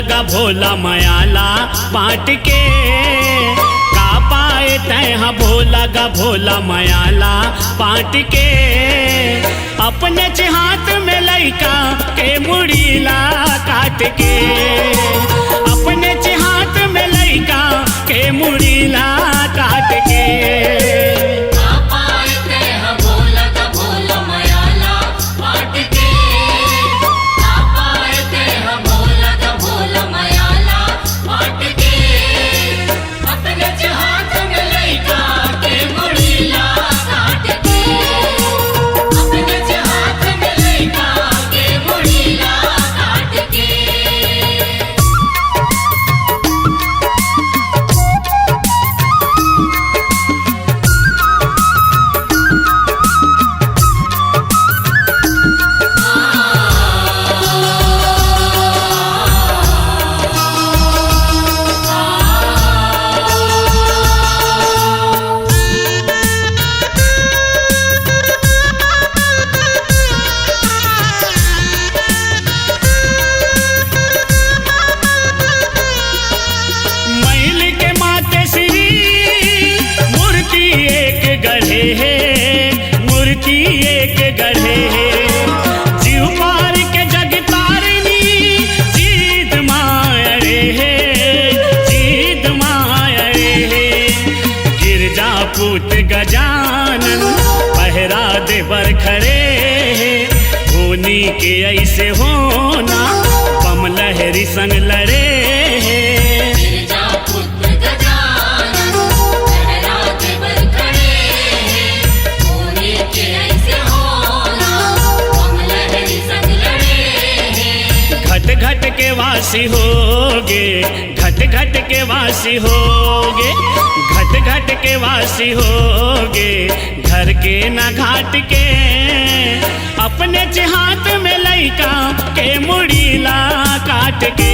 लगा भोला मयाला बांट के, का पाए तैहा भोला गा भोला मयाला बांट के। अपने हाथ में लइका के मुड़ीला काट के, अपने हाथ में लइका के मुड़ीला काट के। मूर्ति एक गढ़े है, जीव पार के जग तारनी जीत मायरे है, जीत मायरे है। गिरजा पूत गजानन पहरा देवर खड़े है, होनी के ऐसे होना बम लहरी संग लड़े है। घट के वासी होगे, घट घट के वासी होगे, घट घट के वासी होगे, घर के ना घाट के। अपने हाथ में लइका के मुड़ीला काट के,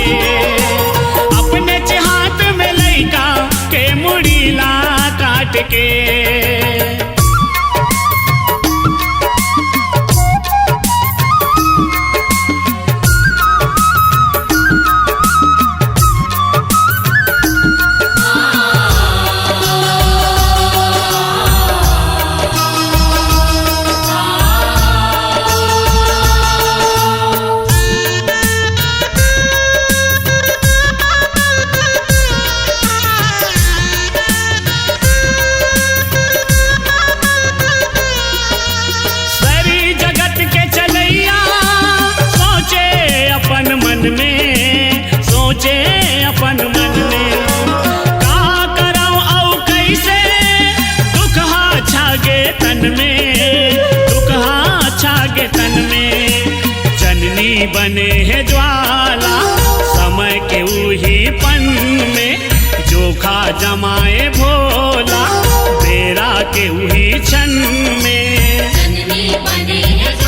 अपने हाथ में लइका के मुड़ीला काट के। सोचे अपन मन में का कराऊं औ कैसे, दुख हा छागे तन में, दुख हा छागे तन में। जननी बने है ज्वाला समय के उही पन में, जोखा जमाए भोला बेरा के उही क्षण में। जननी बने है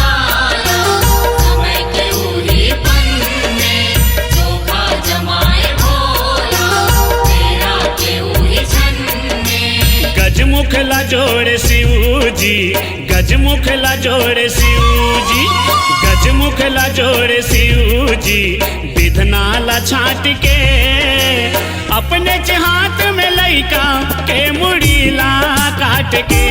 गजमुख ला जोड़े शिव जी, गजमुख ला जोड़े शिव जी, गजमुख ला जोड़े शिव जी। विधना ला छाट के अपने हाथ में लइका के मुड़ीला काट के,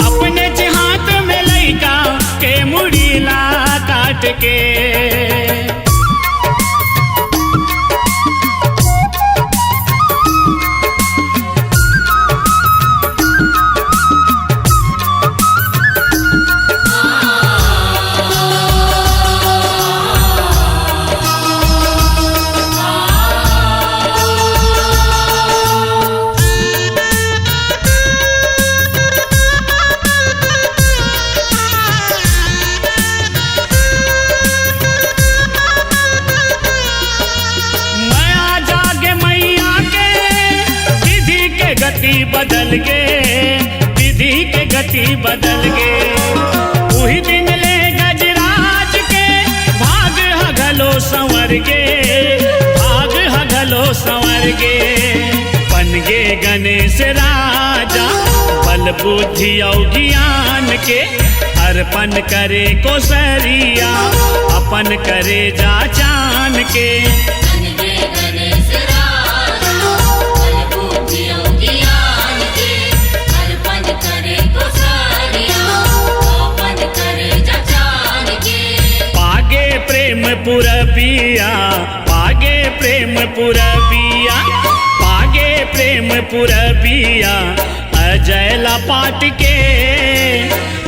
अपने हाथ में लइका के मुड़ीला काट के। बदल गे विधि के गति बदल गे, वही दिन ले गजराज के भाग हगलो संवर गे, भाग हगलो संवर गे। बन गे गणेश राजा बल बल बुद्धि और ज्ञान के अर्पण करे कोसरिया अपन करे जा चान के। पागे प्रेम पुरबिया पागे प्रेम पुरबिया पागे प्रेम पुरबिया अजयला पाट के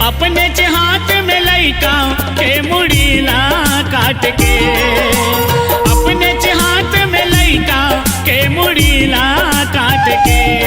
अपने हाथ में लैका के मुड़ीला काट के अपने हाथ में लैका के मुड़ीला काट के।